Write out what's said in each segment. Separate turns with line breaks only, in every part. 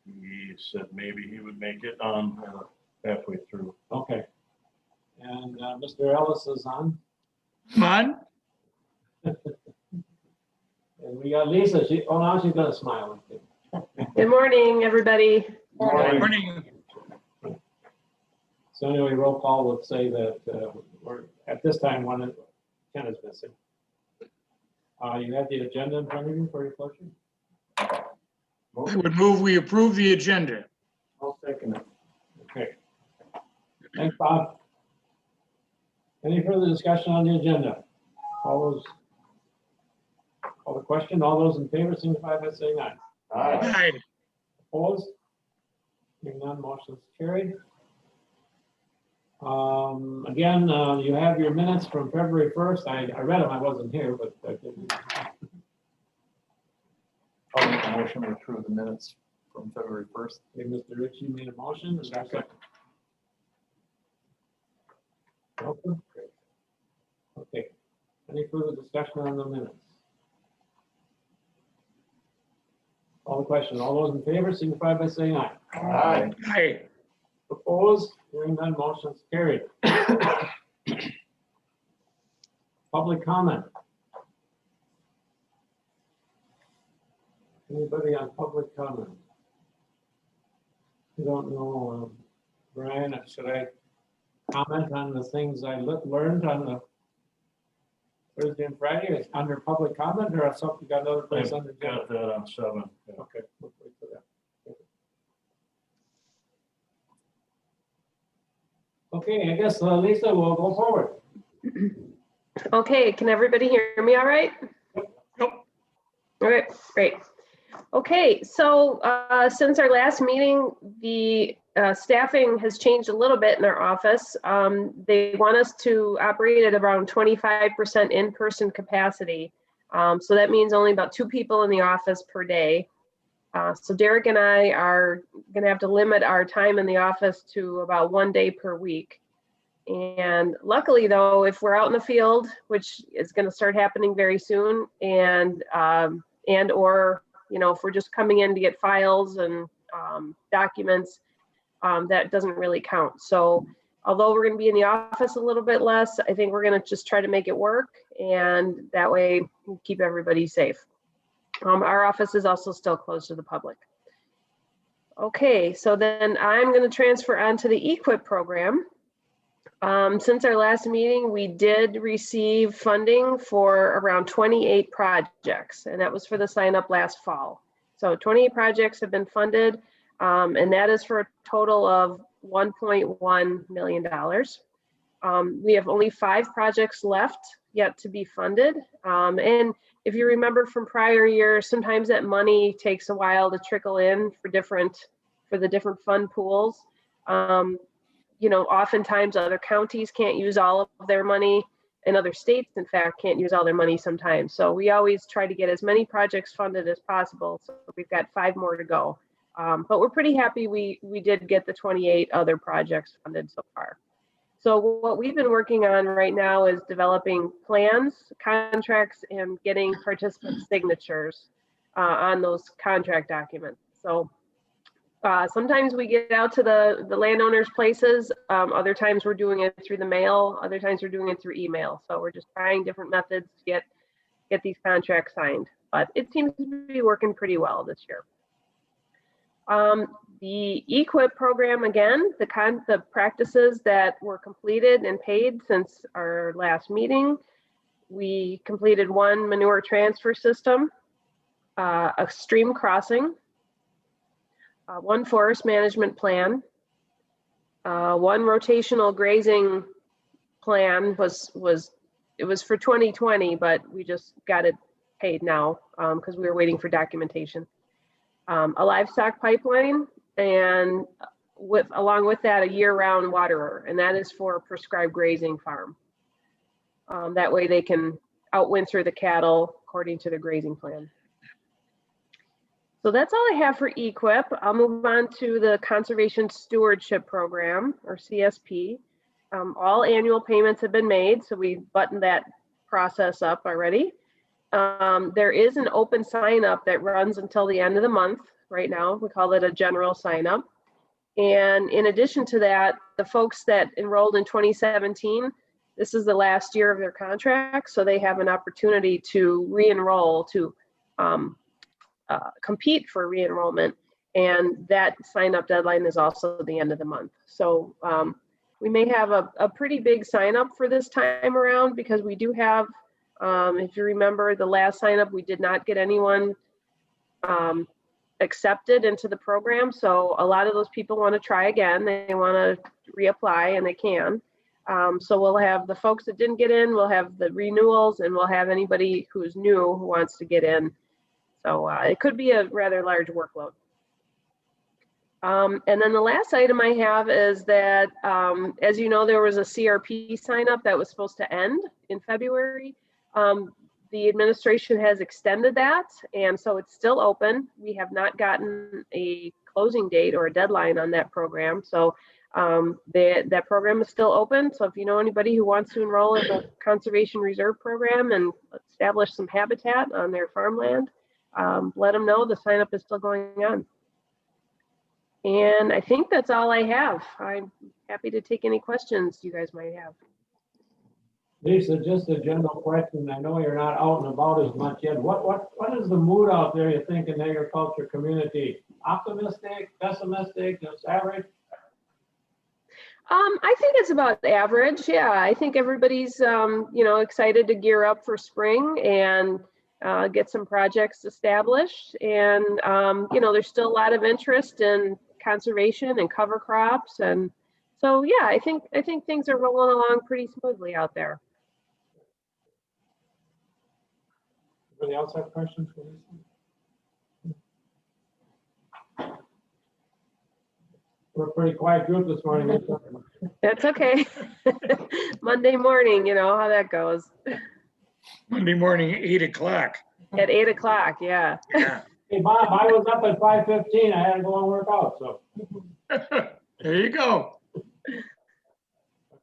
He said maybe he would make it on halfway through.
Okay. And Mr. Ellis is on.
Come on.
And we got Lisa. Now she's gonna smile.
Good morning, everybody.
Morning.
So anyway, roll call would say that we're at this time Ken is missing. You have the agenda in front of you for your pleasure.
I would move we approve the agenda.
I'll second it. Okay. Thanks, Bob. Any further discussion on the agenda? Call the question. All those in favor signify by saying aye.
Aye.
Opposed? Hearing none, motion is carried. Again, you have your minutes from February 1st. I read them. I wasn't here, but I didn't.
I'll make a motion to approve the minutes from February 1st.
Okay, Mr. Ritchie made a motion. Is there a second? Welcome. Okay. Any further discussion on the minutes? All the question. All those in favor signify by saying aye.
Aye.
Aye.
Opposed? Hearing none, motion is carried. Public comment. Anybody on public comment? I don't know, Brian, should I comment on the things I learned on the Thursday and Friday? Is under public comment or something got another place under?
Got that on 7. Yeah.
Okay, we'll wait for that. Okay, I guess Lisa will go forward.
Okay, can everybody hear me all right?
Yep.
All right, great. Okay, so since our last meeting, the staffing has changed a little bit in our office. They want us to operate at around 25% in-person capacity. So that means only about 2 people in the office per day. So Derek and I are going to have to limit our time in the office to about 1 day per week. And luckily, though, if we're out in the field, which is going to start happening very soon, and or if we're just coming in to get files and documents, that doesn't really count. So although we're going to be in the office a little bit less, I think we're going to just try to make it work, and that way we keep everybody safe. Our office is also still closed to the public. Okay, so then I'm going to transfer on to the Eqip program. Since our last meeting, we did receive funding for around 28 projects, and that was for the sign up last fall. So 28 projects have been funded, and that is for a total of $1.1 million. We have only 5 projects left yet to be funded. And if you remember from prior years, sometimes that money takes a while to trickle in for the different fund pools. Oftentimes other counties can't use all of their money, and other states, in fact, can't use all their money sometimes. So we always try to get as many projects funded as possible. So we've got 5 more to go. But we're pretty happy we did get the 28 other projects funded so far. So what we've been working on right now is developing plans, contracts, and getting participant signatures on those contract documents. So sometimes we get out to the landowners' places. Other times we're doing it through the mail. Other times we're doing it through email. So we're just trying different methods to get these contracts signed. But it seems to be working pretty well this year. The Eqip program, again, the practices that were completed and paid since our last meeting. We completed 1 manure transfer system, a stream crossing, 1 forest management plan, 1 rotational grazing plan it was for 2020, but we just got it paid now because we were waiting for documentation. A livestock pipeline, and along with that, a year-round waterer, and that is for a prescribed grazing farm. That way they can outwinter the cattle according to the grazing plan. So that's all I have for Eqip. I'll move on to the Conservation Stewardship Program, or CSP. All annual payments have been made, so we've buttoned that process up already. There is an open sign up that runs until the end of the month. right now. We call it a general sign up. And in addition to that, the folks that enrolled in 2017, this is the last year of their contract, so they have an opportunity to re-enroll, to compete for re-enrollment. And that sign-up deadline is also the end of the month. So we may have a pretty big sign-up for this time around, because we do have, if you remember the last sign-up, we did not get anyone accepted into the program. So a lot of those people want to try again. They want to reapply, and they can. So we'll have the folks that didn't get in, we'll have the renewals, and we'll have anybody who's new who wants to get in. So it could be a rather large workload. And then the last item I have is that, as you know, there was a CRP sign up that was supposed to end in February. The administration has extended that, and so it's still open. We have not gotten a closing date or a deadline on that program. So that program is still open. So if you know anybody who wants to enroll in the Conservation Reserve Program and establish some habitat on their farmland, let them know the sign up is still going on. And I think that's all I have. I'm happy to take any questions you guys might have.
Lisa, just a general question. I know you're not out and about as much yet. What is the mood out there, you think, in the agriculture community? Optimistic, pessimistic, just average?
I think it's about average. Yeah, I think everybody's excited to gear up for spring and get some projects established. And there's still a lot of interest in conservation and cover crops, and so yeah, I think things are rolling along pretty smoothly out there.
Anybody else have questions for Lisa? We're a pretty quiet group this morning.
That's okay. Monday morning, you know how that goes.
Monday morning, 8 o'clock.
At 8 o'clock, yeah.
Yeah.
Hey, Bob, I was up at 5:15. I had to go and work out, so.
There you go.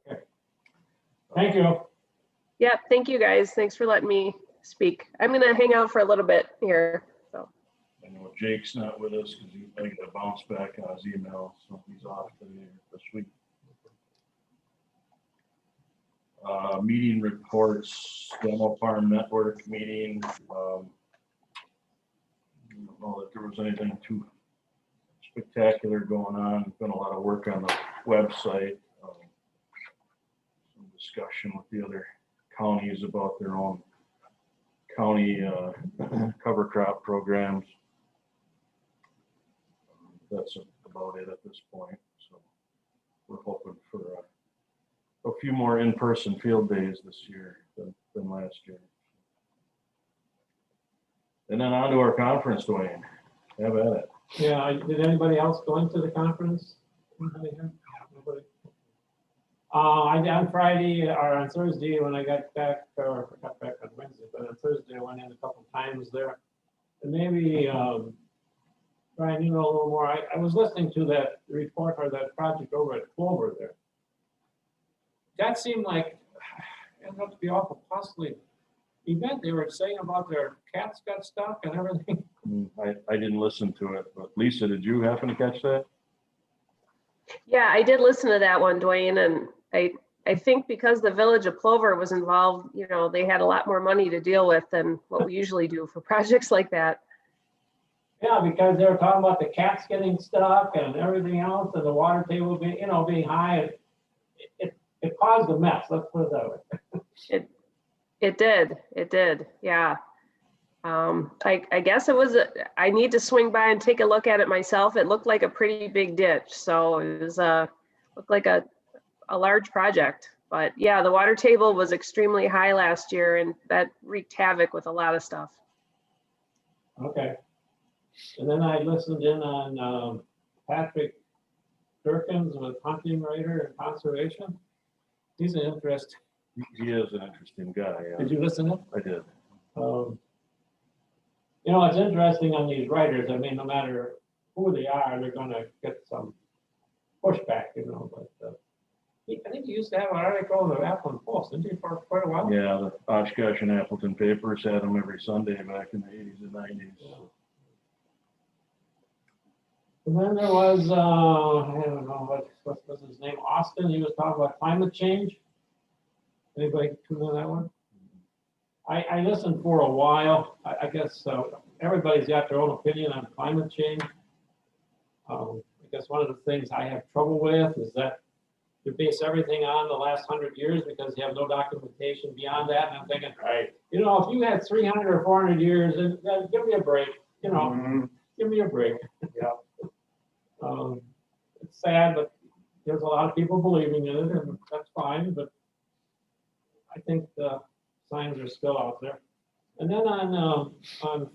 Okay. Thank you.
Yeah, thank you guys. Thanks for letting me speak. I'm gonna hang out for a little bit here. So
I know Jake's not with us because he's going to bounce back on his email, so he's off today this week. Meeting reports, Demo Farm Network meeting. I don't know that there was anything too spectacular going on. Been a lot of work on the website. Some discussion with the other counties about their own county cover crop programs. That's about it at this point. So we're hoping for a few more in-person field days this year than last year. And then on to our conference, Dwayne. Have at it.
Yeah, did anybody else go into the conference? Anybody here? Nobody? I did on Friday or on Thursday when I got back, or I got back on Wednesday, but on Thursday I went in a couple times there. And maybe, Brian, you know a little more. I was listening to that report or that project over at Clover there. That seemed like it ended up to be awful costly event. They were saying about their cats got stuck and everything.
I didn't listen to it, but Lisa, did you happen to catch that?
yeah, I did listen to that one, Dwayne, and I think because the village of Plover was involved, they had a lot more money to deal with than what we usually do for projects like that.
Yeah, because they were talking about the cats getting stuck and everything else, and the water table being, being high. It caused a mess. Let's put it that way.
It did. Yeah. I guess it was, I need to swing by and take a look at it myself. It looked like a pretty big ditch. So it was, looked like a large project, but yeah, the water table was extremely high last year, and that wreaked havoc with a lot of stuff.
Okay. And then I listened in on Patrick Durkins with Hunting Writer and Conservation. He's an interesting.
He is an interesting guy. Yeah.
Did you listen in?
I did.
It's interesting on these writers. I mean, no matter who they are, they're going to get some pushback, but I think he used to have an article in the Appleton Post, didn't he, for quite a while?
Yeah, the Oshkosh and Appleton papers had him every Sunday back in the 80s and 90s.
And then there was, I don't know, what was his name, Austin, he was talking about climate change. Anybody tune in that one? I listened for a while. I guess everybody's got their own opinion on climate change. I guess one of the things I have trouble with is that you base everything on the last 100 years because you have no documentation beyond that. And I'm thinking,
Right.
you know, if you had 300 or 400 years, and give me a break, you know,
Mhm.
give me a break.
Yeah.
It's sad, but there's a lot of people believing in it, and that's fine, but I think the signs are still out there. And then on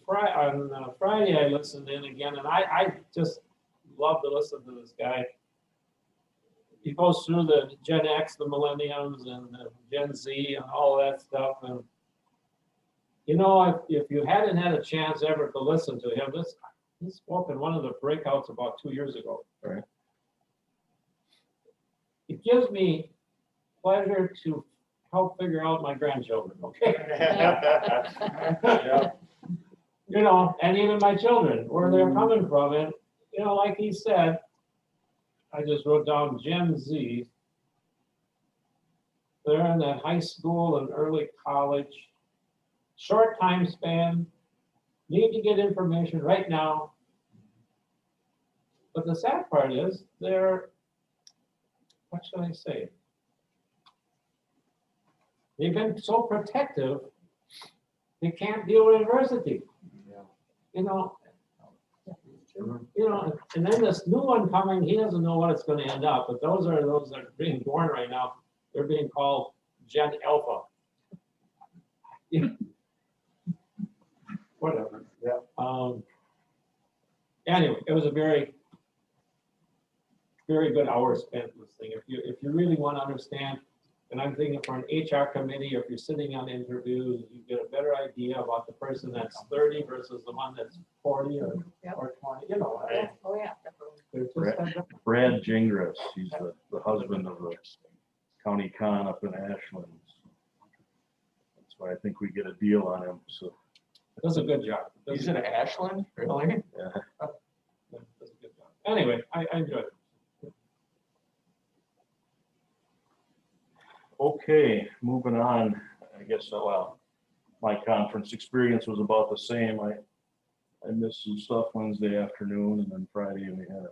Friday, I listened in again, and I just love to listen to this guy. He goes through the Gen X, the Millenniums, and the Gen Z, and all of that stuff. And you know, if you hadn't had a chance ever to listen to him, he spoke in one of the breakouts about 2 years ago.
Right.
It gives me pleasure to help figure out my grandchildren, okay?
Yeah.
You know, and even my children, where they're coming from. And, you know, like he said, I just wrote down Gen Z. They're in that high school and early college, short time span, need to get information right now. But the sad part is they're, what should I say? They've been so protective, they can't deal with adversity.
Yeah.
You know, and then this new one coming, he doesn't know what it's going to end up. But those that are being born right now, they're being called Gen Alpha. Whatever.
Yeah.
Anyway, it was a very, very good hour spent listening. If you really want to understand, and I'm thinking for an HR committee, or if you're sitting on interviews, you get a better idea about the person that's 30 versus the one that's 40 or 20. You know,
Right.
Oh, yeah, definitely.
they're just
Brad Gingras, he's the husband of the county con up in Ashland. That's why I think we get a deal on him, so.
does a good job.
He's in Ashland, really?
Yeah.
Does a good job. Anyway, I enjoyed it.
Okay, moving on, I guess, well, my conference experience was about the same. I missed some stuff Wednesday afternoon, and then Friday we had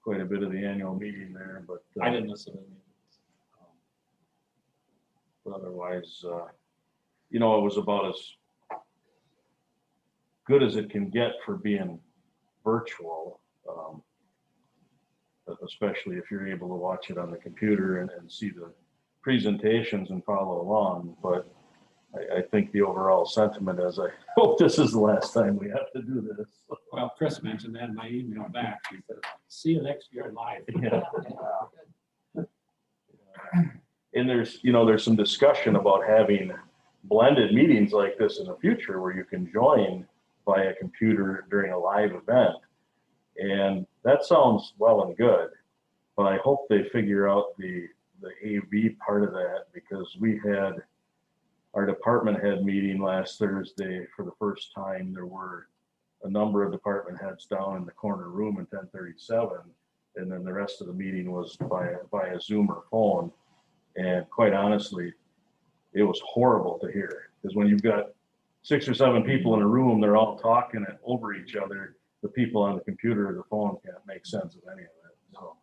quite a bit of the annual meeting there, but.
I didn't listen to any.
But otherwise, you know, it was about as good as it can get for being virtual, especially if you're able to watch it on the computer and see the presentations and follow along. But I think the overall sentiment is, I hope this is the last time we have to do this.
Well, Chris mentioned that in my email back. He said, see you next year live.
Yeah. And there's some discussion about having blended meetings like this in the future where you can join via computer during a live event. And that sounds well and good, but I hope they figure out the AV part of that, because we had our department head meeting last Thursday for the first time. There were a number of department heads down in the corner room in 1037, and then the rest of the meeting was via Zoom or phone. And quite honestly, it was horrible to hear, because when you've got 6 or 7 people in a room, they're all talking over each other. The people on the computer or the phone can't make sense of any of it. So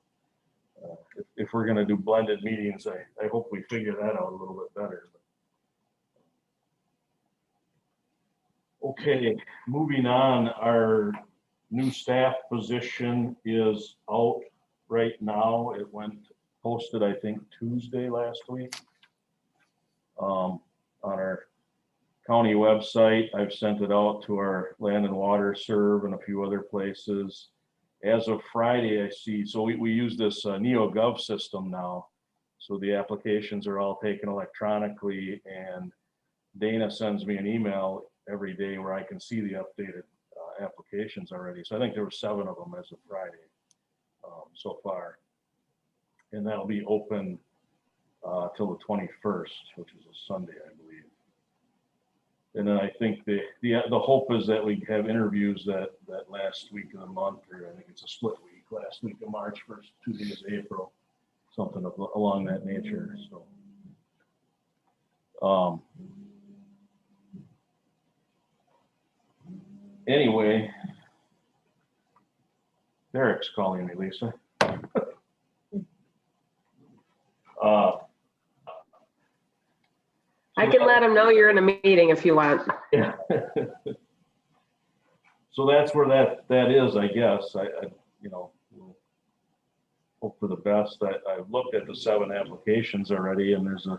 if we're going to do blended meetings, I hope we figure that out a little bit better. Okay, moving on, our new staff position is out right now. It went posted, I think, Tuesday last week on our county website. I've sent it out to our land and water serve and a few other places. As of Friday, I see, so we use this NeoGov system now. So the applications are all taken electronically, and Dana sends me an email every day where I can see the updated applications already. So I think there were 7 of them as of Friday so far. And that'll be open till the 21st, which is a Sunday, I believe. And then I think the hope is that we have interviews that last week of the month, or I think it's a split week, last week of March, first 2 days of April, something along that nature, so. Anyway, Derek's calling me, Lisa.
I can let them know you're in a meeting if you want.
Yeah. So that's where that is, I guess. I we'll hope for the best. I've looked at the 7 applications already, and there's a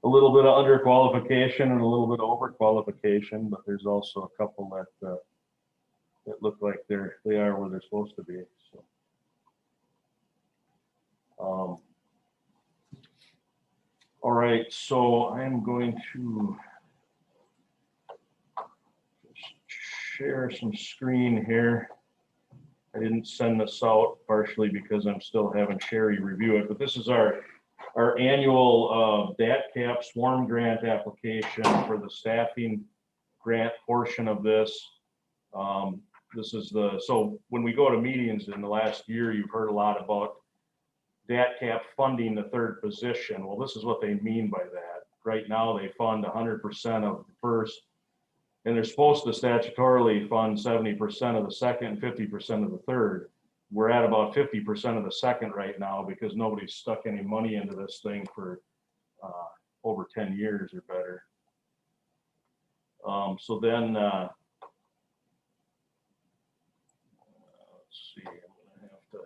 little bit of underqualification and a little bit of overqualification, but there's also a couple that look like they are where they're supposed to be. So, all right, so I'm going to share some screen here. I didn't send this out partially because I'm still having Sherry review it, but this is our annual DATCAP swarm grant application for the staffing grant portion of this. This is so when we go to meetings in the last year, you've heard a lot about DATCAP funding the 3rd position. Well, this is what they mean by that. Right now, they fund 100% of the first, and they're supposed to statutorily fund 70% of the second and 50% of the third. We're at about 50% of the second right now because nobody's stuck any money into this thing for over 10 years or better. So then, let's see, I'm gonna have to.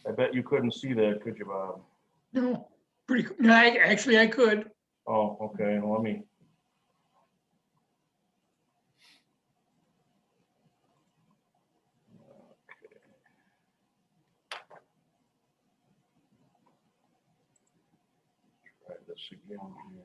I bet you couldn't see that, could you, Bob?
No, no, actually I could.
Oh, okay, well, let me. Try this again here.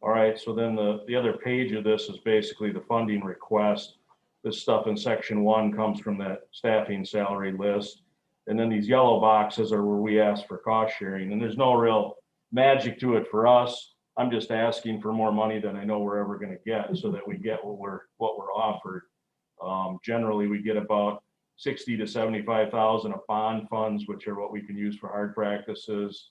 All right, so then the other page of this is basically the funding request. This stuff in section 1 comes from that staffing salary list. And then these yellow boxes are where we ask for cost sharing. And there's no real magic to it for us. I'm just asking for more money than I know we're ever going to get so that we get what we're offered. Generally, we get about 60 to 75,000 of bond funds, which are what we can use for hard practices.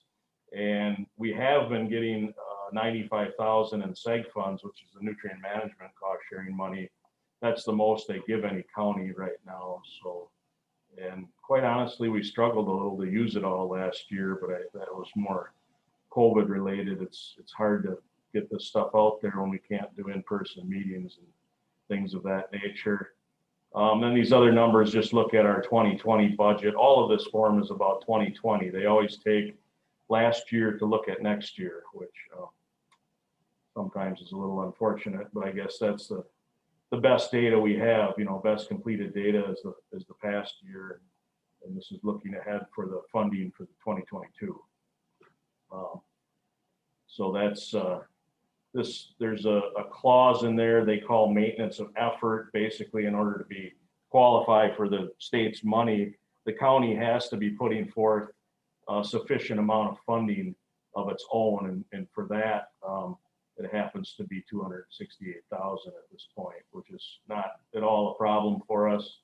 And we have been getting 95,000 in seg funds, which is the nutrient management cost sharing money. That's the most they give any county right now. So, and quite honestly, we struggled a little to use it all last year, but that was more COVID related. It's hard to get this stuff out there when we can't do in-person meetings and things of that nature. Then these other numbers just look at our 2020 budget. All of this form is about 2020. They always take last year to look at next year, which sometimes is a little unfortunate, but I guess that's the best data we have. Best completed data is the past year, and this is looking ahead for the funding for the 2022. So that's there's a clause in there they call maintenance of effort. Basically, in order to be qualified for the state's money, the county has to be putting forth a sufficient amount of funding of its own, and for that, it happens to be 268,000 at this point, which is not at all a problem for us.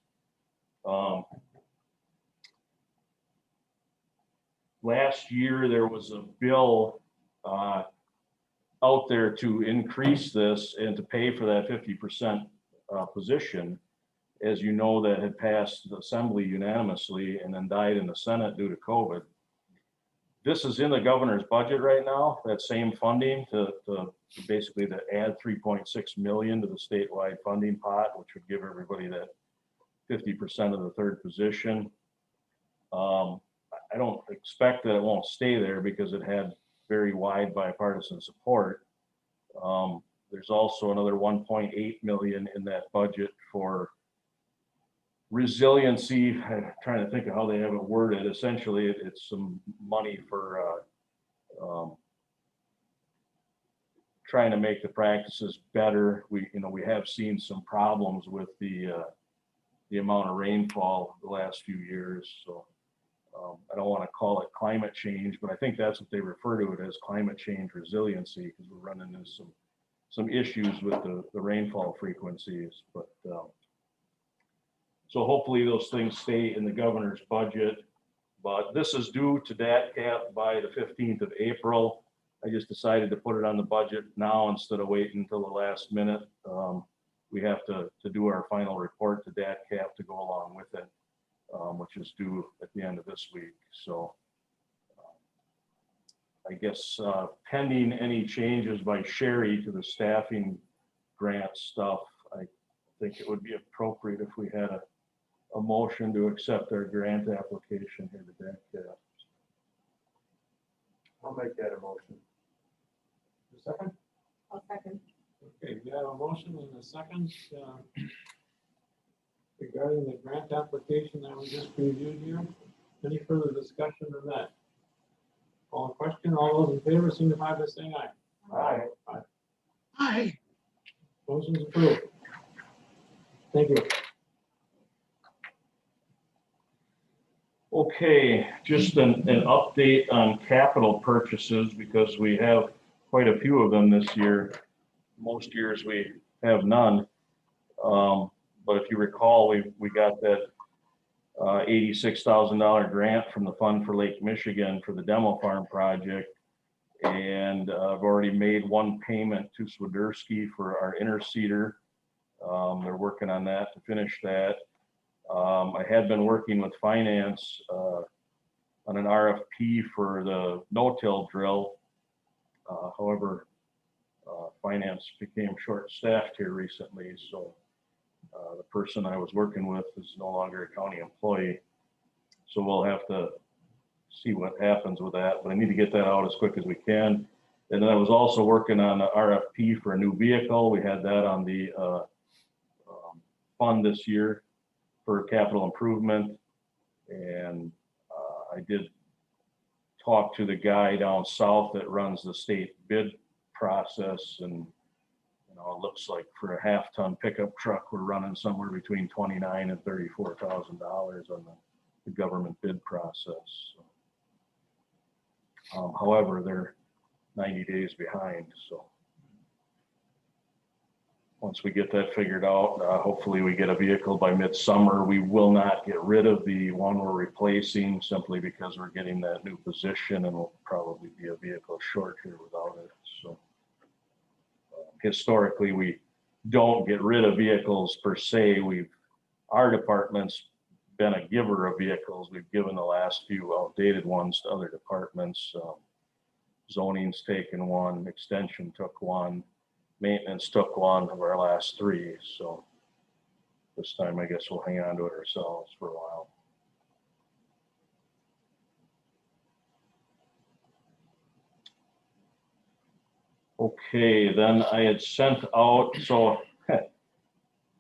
Last year, there was a bill out there to increase this and to pay for that 50% position. As you know, that had passed the Assembly unanimously and then died in the Senate due to COVID. This is in the governor's budget right now, that same funding to basically to add 3.6 million to the statewide funding pot, which would give everybody that 50% of the third position. I don't expect that it won't stay there because it had very wide bipartisan support. There's also another 1.8 million in that budget for resiliency. I'm trying to think of how they have it worded. Essentially, it's some money for trying to make the practices better. We have seen some problems with the amount of rainfall the last few years. So I don't want to call it climate change, but I think that's what they refer to it as, climate change resiliency, because we're running into some issues with the rainfall frequencies. But so hopefully those things stay in the governor's budget. But this is due to DATCAP by the 15th of April. I just decided to put it on the budget now instead of waiting until the last minute. We have to do our final report to DATCAP to go along with it, which is due at the end of this week. So I guess pending any changes by Sherry to the staffing grant stuff, I think it would be appropriate if we had a motion to accept our grant application here to DATCAP.
I'll make that a motion.
A second?
I'll second.
Okay, we have a motion and a second regarding the grant application that we just reviewed here. Any further discussion on that? All in question, all those in favor signify by saying aye.
Aye.
Aye.
Motion's approved. Thank you.
Okay, just an update on capital purchases, because we have quite a few of them this year. Most years we have none. But if you recall, we got that $86,000 grant from the Fund for Lake Michigan for the demo farm project. And I've already made one payment to Swiderski for our interseeder. They're working on that to finish that. I had been working with finance on an RFP for the no-till drill. However, finance became short-staffed here recently, so the person I was working with is no longer a county employee. So we'll have to see what happens with that, but I need to get that out as quick as we can. And then I was also working on an RFP for a new vehicle. We had that on the fund this year for capital improvement. And I did talk to the guy down south that runs the state bid process, and it looks like for a half-ton pickup truck, we're running somewhere between $29,000 and $34,000 on the government bid process. However, they're 90 days behind. So once we get that figured out, hopefully we get a vehicle by midsummer. We will not get rid of the one we're replacing simply because we're getting that new position, and we'll probably be a vehicle short here without it. So historically, we don't get rid of vehicles per se. Our department's been a giver of vehicles. We've given the last few outdated ones to other departments. Zoning's taken one, extension took one, maintenance took one of our last three. So this time I guess we'll hang on to it ourselves for a while. Okay, then I had sent out, so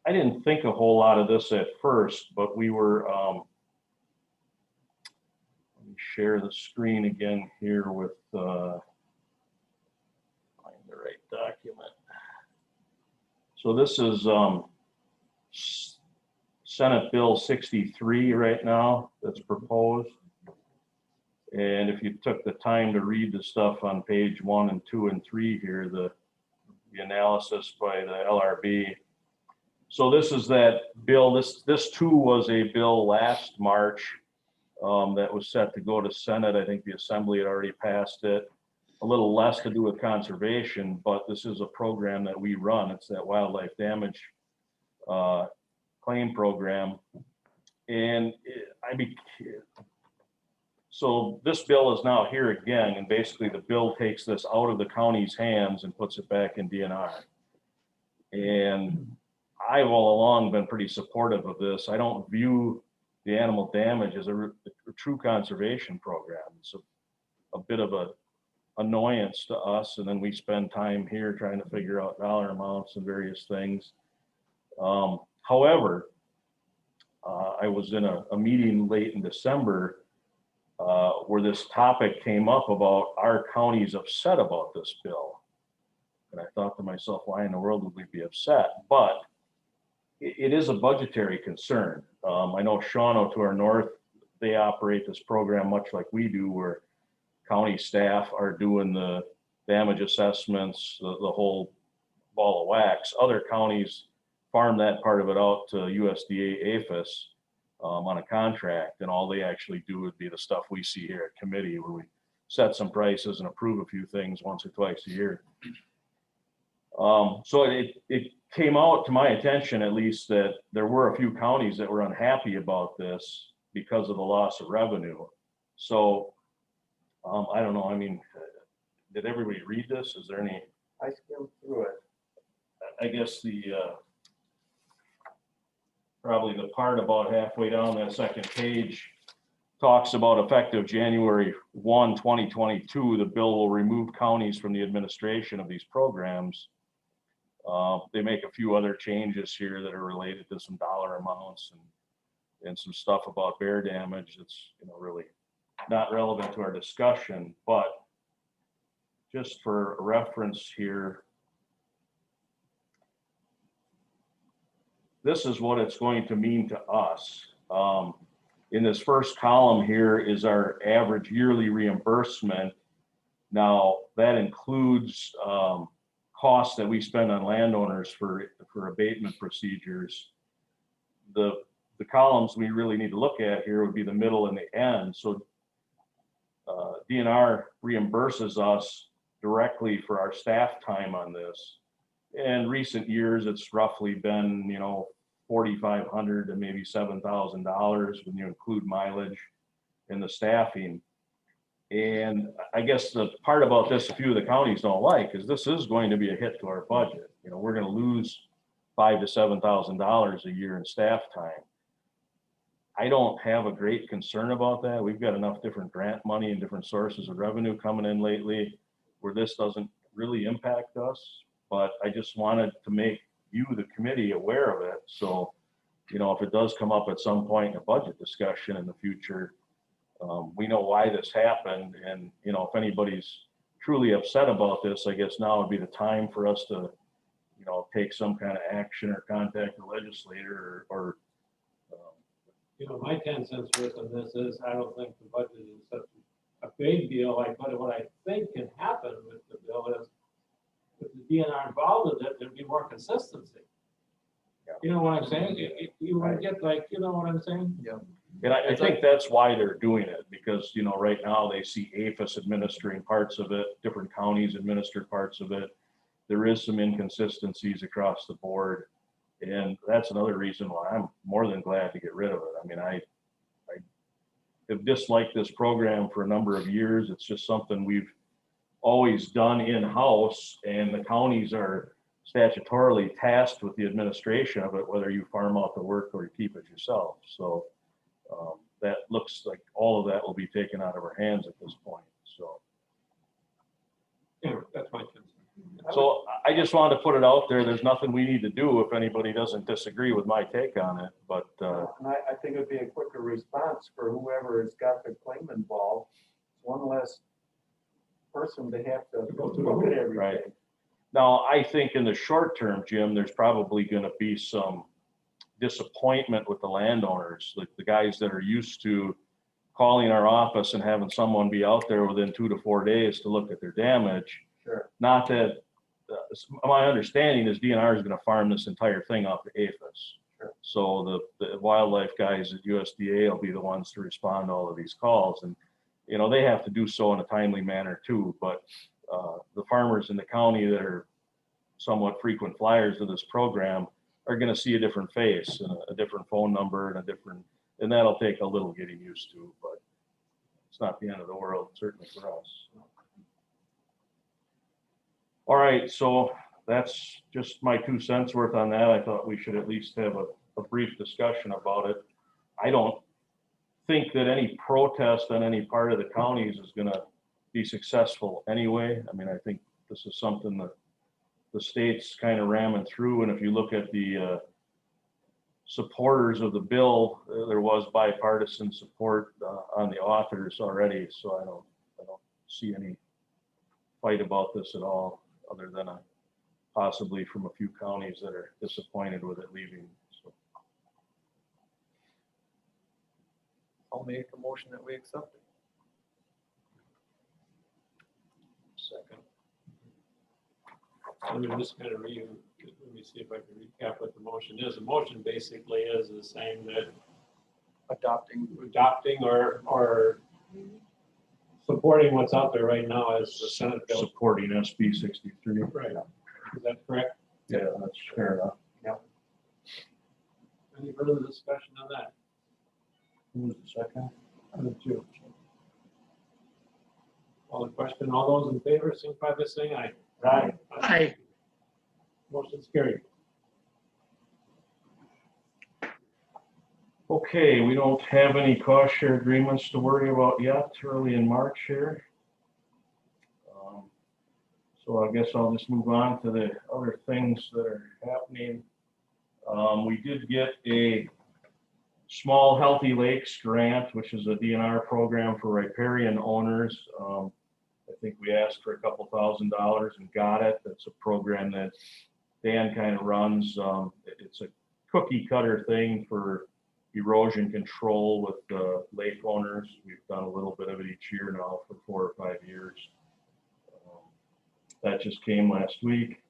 I didn't think a whole lot of this at first, but we were, let me share the screen again here with, find the right document. So this is Senate Bill 63 right now that's proposed. And if you took the time to read the stuff on page 1 and 2 and 3 here, the analysis by the LRB. So this is that bill. This too was a bill last March that was set to go to Senate. I think the Assembly had already passed it. A little less to do with conservation, but this is a program that we run. It's that wildlife damage claim program. And so this bill is now here again, and basically the bill takes this out of the county's hands and puts it back in DNR. And I've all along been pretty supportive of this. I don't view the animal damage as a true conservation program. It's a bit of a annoyance to us, and then we spend time here trying to figure out dollar amounts and various things. However, I was in a meeting late in December where this topic came up about our county's upset about this bill. And I thought to myself, why in the world would we be upset? But it is a budgetary concern. I know Shawano to our north, they operate this program much like we do, where county staff are doing the damage assessments, the whole ball of wax. Other counties farm that part of it out to USDA APHIS on a contract, and all they actually do would be the stuff we see here at committee, where we set some prices and approve a few things once or twice a year. So it came out to my attention, at least, that there were a few counties that were unhappy about this because of the loss of revenue. So I don't know. I mean, did everybody read this? Is there any?
I skimmed through it.
I guess probably the part about halfway down that second page talks about effective January 1, 2022, the bill will remove counties from the administration of these programs. They make a few other changes here that are related to some dollar amounts and some stuff about bear damage that's, you know, really not relevant to our discussion. But just for reference here, this is what it's going to mean to us. In this first column here is our average yearly reimbursement. Now that includes costs that we spend on landowners for abatement procedures. The columns we really need to look at here would be the middle and the end. So DNR reimburses us directly for our staff time on this. In recent years, it's roughly been, you know, $4,500 to maybe $7,000 when you include mileage and the staffing. And I guess the part about this a few of the counties don't like is this is going to be a hit to our budget. You know, we're going to lose $5,000 to $7,000 a year in staff time. I don't have a great concern about that. We've got enough different grant money and different sources of revenue coming in lately where this doesn't really impact us. But I just wanted to make you, the committee, aware of it. So, you know, if it does come up at some point in a budget discussion in the future, we know why this happened. And, you know, if anybody's truly upset about this, I guess now would be the time for us to, you know, take some kind of action or contact the legislator or
You know, my 10 cents worth of this is, I don't think the budget is such a big deal. But what I think can happen with the bill is, with the DNR involved with it, there'd be more consistency.
Yeah.
You know what I'm saying? You want to get like, you know what I'm saying?
Yeah.
And I think that's why they're doing it, because, you know, right now they see APHIS administering parts of it, different counties administer parts of it. There is some inconsistencies across the board. And that's another reason why I'm more than glad to get rid of it. I mean, I have disliked this program for a number of years. It's just something we've always done in-house, and the counties are statutorily tasked with the administration of it, whether you farm out the work or you keep it yourself. So that looks like all of that will be taken out of our hands at this point. So,
Yeah, that's my 10 cents.
so I just wanted to put it out there. There's nothing we need to do if anybody doesn't disagree with my take on it. But
And I think it'd be a quicker response for whoever has got the claim involved. It's one less person to have to look at everything.
Right. Now, I think in the short term, Jim, there's probably going to be some disappointment with the landowners, like the guys that are used to calling our office and having someone be out there within 2 to 4 days to look at their damage.
Sure.
Not that, my understanding is DNR is going to farm this entire thing off to APHIS.
Sure.
So the wildlife guys at USDA will be the ones to respond to all of these calls. And, you know, they have to do so in a timely manner too. But the farmers in the county that are somewhat frequent flyers of this program are going to see a different face, and a different phone number, and that'll take a little getting used to, but it's not the end of the world, certainly for us. All right, so that's just my 2 cents worth on that. I thought we should at least have a brief discussion about it. I don't think that any protest on any part of the counties is going to be successful anyway. I mean, I think this is something that the state's kind of ramming through. And if you look at the supporters of the bill, there was bipartisan support on the authors already. So I don't see any fight about this at all, other than possibly from a few counties that are disappointed with it leaving. So.
I'll make a motion that we accept it.
Second. Let me just kind of let me see if I can recap what the motion is. The motion basically is saying that
Adopting.
adopting or supporting what's out there right now as the Senate bill.
Supporting SB 63.
Right. Is that correct?
Yeah, that's fair enough.
Any further discussion on that?
Who was the second?
Two. All the question, all those in favor, signify by saying aye. Aye.
Aye.
Motion's carried.
Okay, we don't have any cost share agreements to worry about yet, early in March here. So I guess I'll just move on to the other things that are happening. We did get a small Healthy Lakes grant, which is a DNR program for riparian owners. I think we asked for a couple $1,000s and got it. That's a program that Dan kind of runs. It's a cookie cutter thing for erosion control with lake owners. We've done a little bit of it each year now for 4 or 5 years. That just came last week.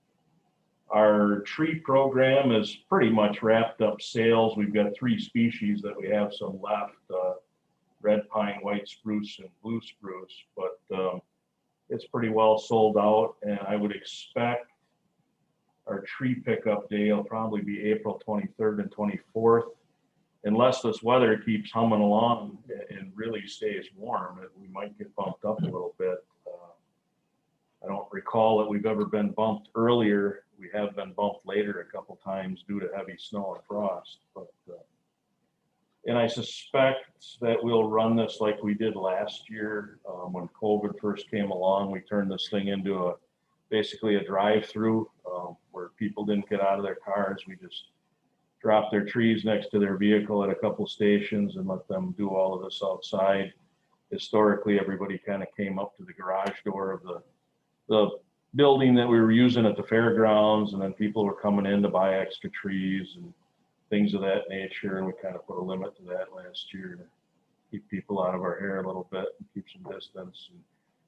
Our tree program is pretty much wrapped up sales. We've got 3 species that we have some left, red pine, white spruce, and blue spruce, but it's pretty well sold out, and I would expect our tree pickup day will probably be April 23rd and 24th. Unless this weather keeps humming along and really stays warm, we might get bumped up a little bit. I don't recall that we've ever been bumped earlier. We have been bumped later a couple times due to heavy snow and frost. But and I suspect that we'll run this like we did last year when COVID first came along. We turned this thing into basically a drive-through where people didn't get out of their cars. We just dropped their trees next to their vehicle at a couple stations and let them do all of this outside. Historically, everybody kind of came up to the garage door of the building that we were using at the fairgrounds, and then people were coming in to buy extra trees and things of that nature, and we kind of put a limit to that last year to keep people out of our hair a little bit and keep some distance. And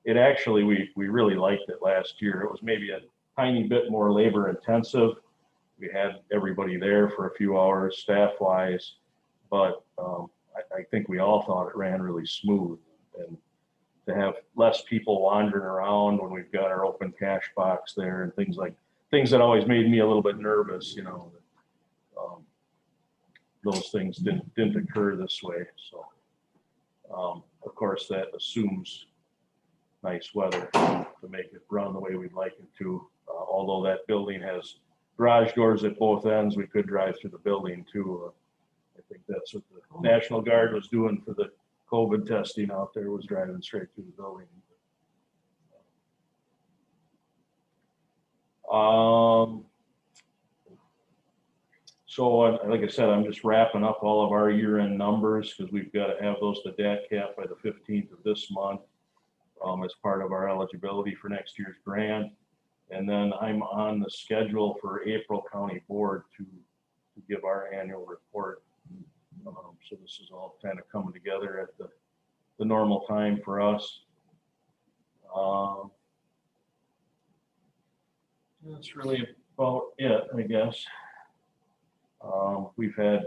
it actually, we really liked it last year. It was maybe a tiny bit more labor intensive. We had everybody there for a few hours staff-wise, but I think we all thought it ran really smooth. And to have less people wandering around when we've got our open cash box there and things that always made me a little bit nervous, you know, those things didn't occur this way. So of course that assumes nice weather to make it run the way we'd like it to. Although that building has garage doors at both ends, we could drive through the building too. I think that's what the National Guard was doing for the COVID testing out there, was driving straight through the building. So like I said, I'm just wrapping up all of our year-end numbers because we've got to have those to DATCAP by the 15th of this month as part of our eligibility for next year's grant. And then I'm on the schedule for April County Board to give our annual report. So this is all kind of coming together at the normal time for us. That's really about it, I guess. We've had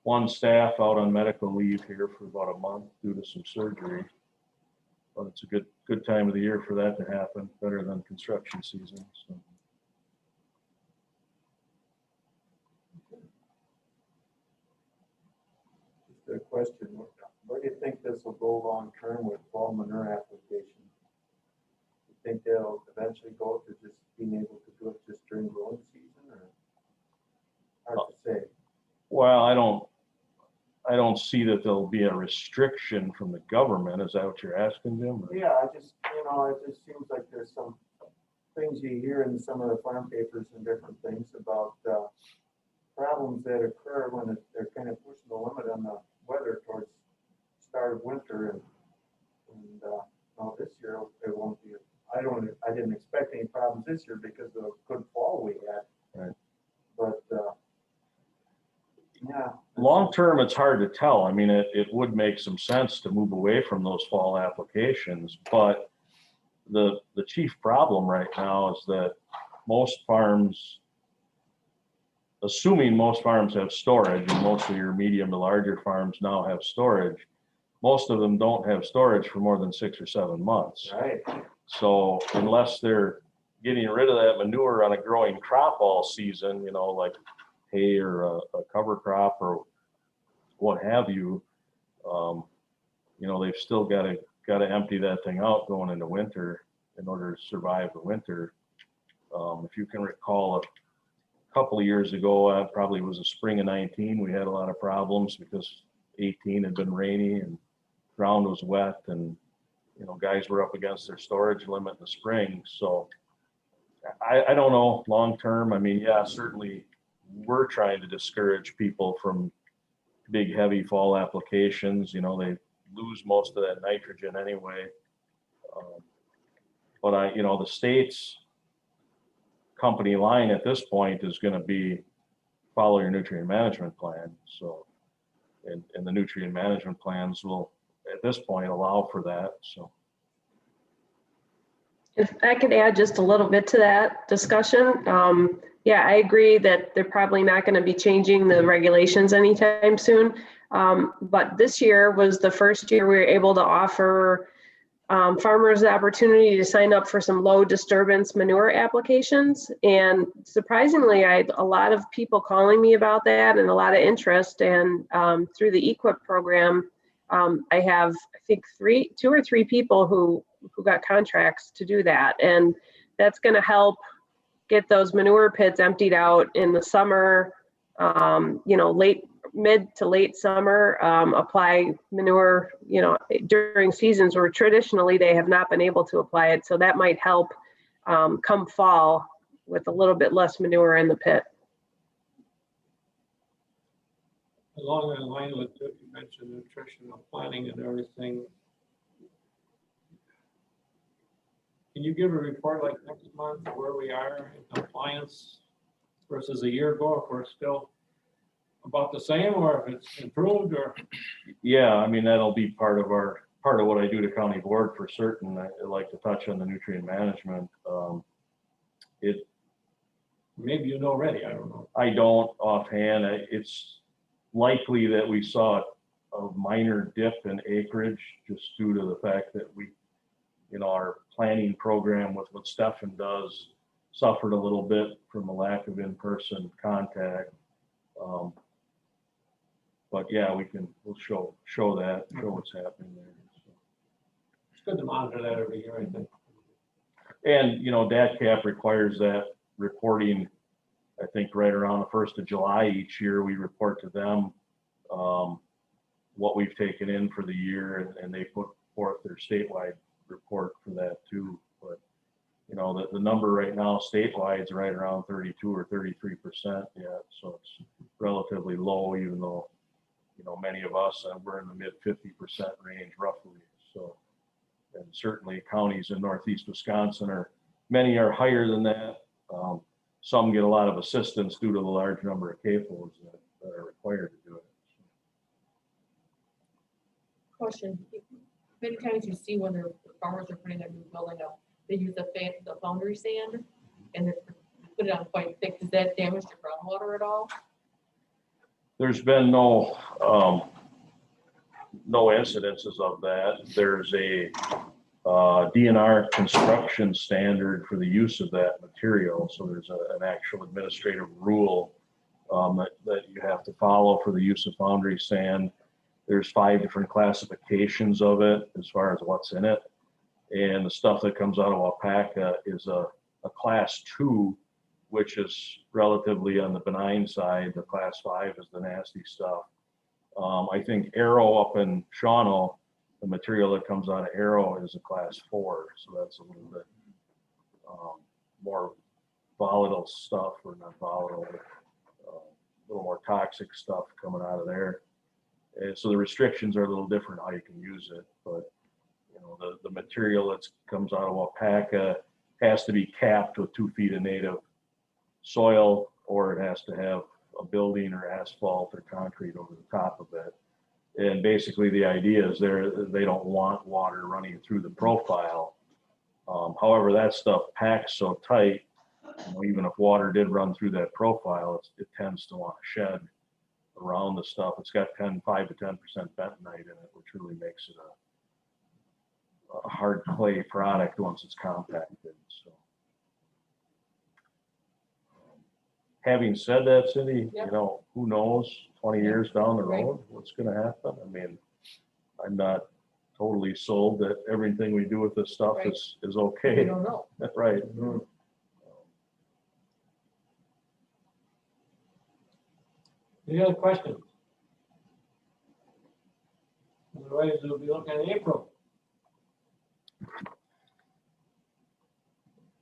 one staff out on medical leave here for about a month due to some surgery. But it's a good time of the year for that to happen, better than construction season. So.
Just a question, where do you think this will go long term with fall manure application? You think they'll eventually go to just being able to do it just during growing season, or hard to say?
Well, I don't see that there'll be a restriction from the government. Is that what you're asking, Jim?
Yeah, it just seems like there's some things you hear in some of the farm papers and different things about problems that occur when they're kind of pushing the limit on the weather towards start of winter, and well, this year it won't be. I didn't expect any problems this year because of the good fall we had.
Right.
But yeah,
Long-term, it's hard to tell. I mean, it would make some sense to move away from those fall applications, but the chief problem right now is that most farms, assuming most farms have storage, and most of your medium to larger farms now have storage, most of them don't have storage for more than 6 or 7 months.
Right.
So unless they're getting rid of that manure on a growing crop all season, you know, like hay or a cover crop or what have you, you know, they've still got to empty that thing out going into winter in order to survive the winter. If you can recall, a couple of years ago, probably was the spring of 19, we had a lot of problems because 18 had been rainy and ground was wet, and you know, guys were up against their storage limit in the spring. So I don't know long term. I mean, yeah, certainly we're trying to discourage people from big heavy fall applications. You know, they lose most of that nitrogen anyway. But you know, the state's company line at this point is going to be follow your nutrient management plan. So, and the nutrient management plans will at this point allow for that. So.
If I could add just a little bit to that discussion. Yeah, I agree that they're probably not going to be changing the regulations anytime soon. But this year was the first year we were able to offer farmers the opportunity to sign up for some low disturbance manure applications. And surprisingly, I had a lot of people calling me about that and a lot of interest. And through the Eqip program, I have, I think, 2 or 3 people who got contracts to do that. And that's going to help get those manure pits emptied out in the summer, you know, mid to late summer, apply manure, you know, during seasons where traditionally they have not been able to apply it. So that might help come fall with a little bit less manure in the pit.
Along that line with what you mentioned, nutritional planning and everything. Can you give a report like next month where we are in compliance versus a year ago, if we're still about the same or if it's improved or?
Yeah, I mean, that'll be part of what I do to county board for certain. I like to touch on the nutrient management.
Maybe you know already, I don't know.
I don't offhand. It's likely that we saw a minor dip in acreage just due to the fact that we, you know, our planning program with what Stefan does suffered a little bit from a lack of in-person contact. But yeah, we'll show what's happening there. So.
It's good to monitor that every year, I think.
And, you know, DATCAP requires that reporting, I think right around the 1st of July each year, we report to them what we've taken in for the year, and they put forth their statewide report for that too. But, you know, the number right now statewide is right around 32 or 33% yet. So it's relatively low, even though, you know, many of us, we're in the mid 50% range roughly. So, and certainly counties in Northeast Wisconsin many are higher than that. Some get a lot of assistance due to the large number of CAFOs that are required to do it.
Question, many times you see when the farmers are putting a new building up, they use the foundry sand and they put it on quite thick. Does that damage the groundwater at all?
There's been no incidences of that. There's a DNR construction standard for the use of that material. So there's an actual administrative rule that you have to follow for the use of foundry sand. There's 5 different classifications of it as far as what's in it. And the stuff that comes out of Wapaka is a class 2, which is relatively on the benign side. The class 5 is the nasty stuff. I think Arrow up in Shawano, the material that comes out of Arrow is a class 4. So that's a little bit more volatile stuff, or not volatile, but a little more toxic stuff coming out of there. And so the restrictions are a little different how you can use it. But, you know, the material that comes out of Wapaka has to be capped with 2 feet of native soil, or it has to have a building or asphalt or concrete over the top of it. And basically the idea is they don't want water running through the profile. However, that stuff packs so tight, even if water did run through that profile, it tends to want to shed around the stuff. It's got 5 to 10% bentonite in it, which really makes it a hard clay product once it's compacted. So, having said that, Cindy,
Yep.
who knows 20 years down the
Right.
road what's going to happen? I mean, I'm not totally sold that everything we do with this stuff
Right.
is
We
okay.
don't know.
Right.
Any other questions? Otherwise, we'll be looking at April.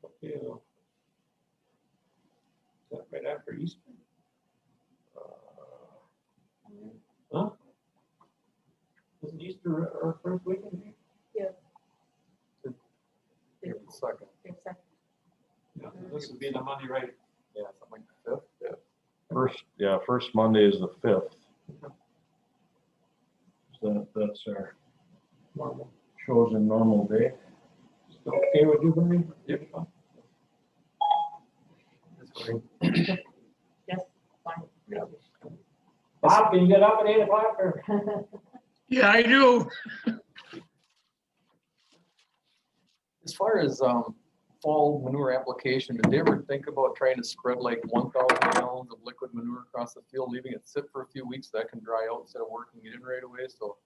Okay, well, is that right after Easter? Huh? Isn't Easter our first weekend?
Second,
Except
Yeah, this would be the Monday, right?
yeah, something like the 5th.
First Monday is the 5th. So that's our
Normal.
chosen normal day.
Still okay with you, Bernie?
Yep.
yes, fine.
Yeah.
Bob, can you get up at 8 o'clock or?
Yeah, I do.
As far as fall manure application, did they ever think about trying to spread like 1,000 gallons of liquid manure across the field, leaving it sit for a few weeks so that can dry out instead of working it in right away? So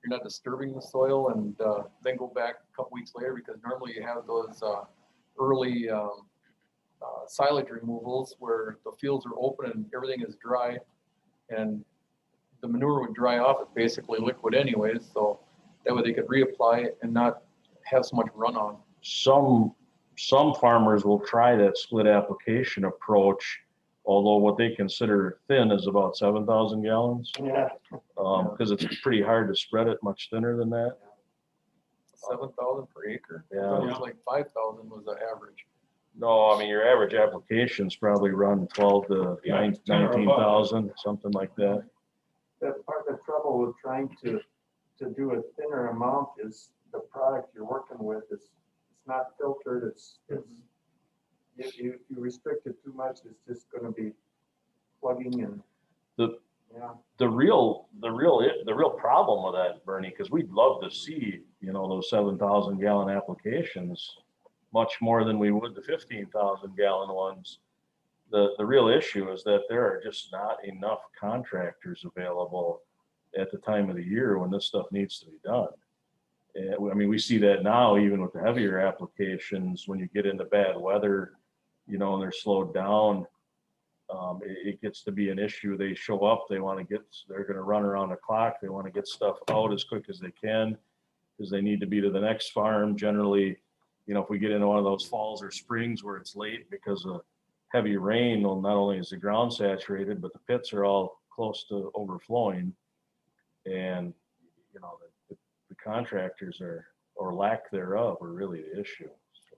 you're not disturbing the soil, and then go back a couple weeks later, because normally you have those early silage removals where the fields are open and everything is dry, and the manure would dry off at basically liquid anyways, so that way they could reapply it and not have so much runoff.
Some farmers will try that split application approach, although what they consider thin is about 7,000 gallons.
Yeah.
Because it's pretty hard to spread it much thinner than that.
7,000 per acre?
Yeah.
It was like 5,000 was the average.
No, I mean, your average applications probably run 12 to
Yeah, 10 or above.
19,000, something like that.
That part of the trouble with trying to do a thinner amount is the product you're working with is, it's not filtered, it's, if you restrict it too much, it's just gonna be plugging and.
The-
Yeah,
The real problem with that, Bernie, because we'd love to see, those 7,000 gallon applications much more than we would the 15,000 gallon ones. The real issue is that there are just not enough contractors available at the time of the year when this stuff needs to be done. I mean, we see that now even with the heavier applications, when you get into bad weather, and they're slowed down, it gets to be an issue. They show up, they're going to run around the clock. They want to get stuff out as quick as they can because they need to be to the next farm. Generally, if we get into one of those falls or springs where it's late because of heavy rain, well, not only is the ground saturated, but the pits are all close to overflowing. And, the contractors or lack thereof are really the issue.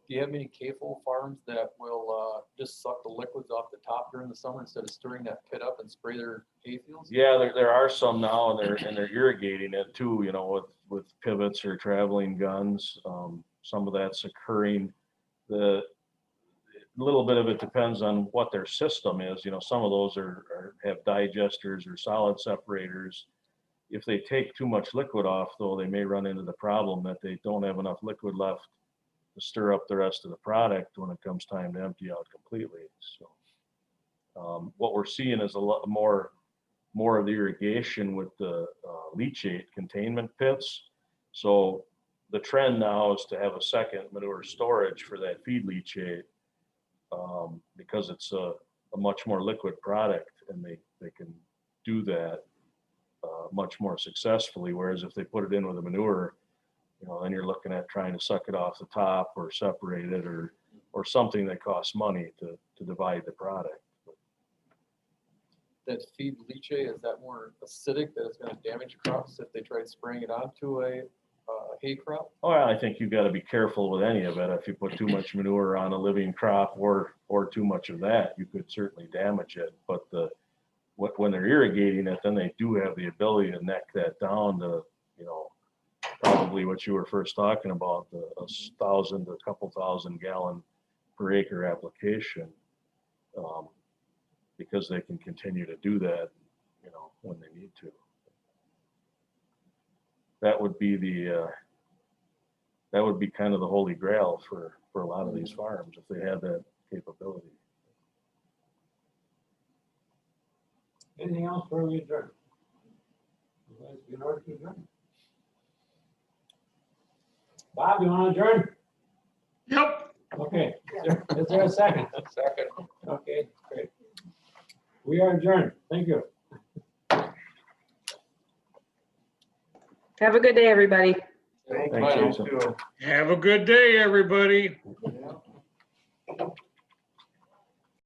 Do you have many CAFO farms that will just suck the liquids off the top during the summer instead of stirring that pit up and spray their hay fields?
Yeah, there are some now, and they're irrigating it too, with pivots or traveling guns. Some of that's occurring. A little bit of it depends on what their system is. Some of those have digesters or solid separators. If they take too much liquid off, though, they may run into the problem that they don't have enough liquid left to stir up the rest of the product when it comes time to empty out completely. So what we're seeing is a lot more of the irrigation with the leachate containment pits. So the trend now is to have a second manure storage for that feed leachate because it's a much more liquid product, and they can do that much more successfully. Whereas if they put it in with a manure, then you're looking at trying to suck it off the top or separate it or something that costs money to divide the product.
That feed leachate, is that more acidic that it's going to damage crops if they try spraying it onto a hay crop?
Oh, I think you've got to be careful with any of it. If you put too much manure on a living crop or too much of that, you could certainly damage it. But the when they're irrigating it, then they do have the ability to neck that down to, probably what you were first talking about, the 1,000 to a couple thousand gallon per acre application. Because they can continue to do that, when they need to. That would be kind of the holy grail for a lot of these farms if they had that capability.
Anything else before we adjourn? Otherwise, we in order to adjourn. Bob, you want to adjourn?
Yep.
Okay, is there a second?
Second.
Okay, great. We are adjourned. Thank you.
Have a good day, everybody.
Thank
Thanks,
you.
Jason.
Have a good day, everybody.
Yeah.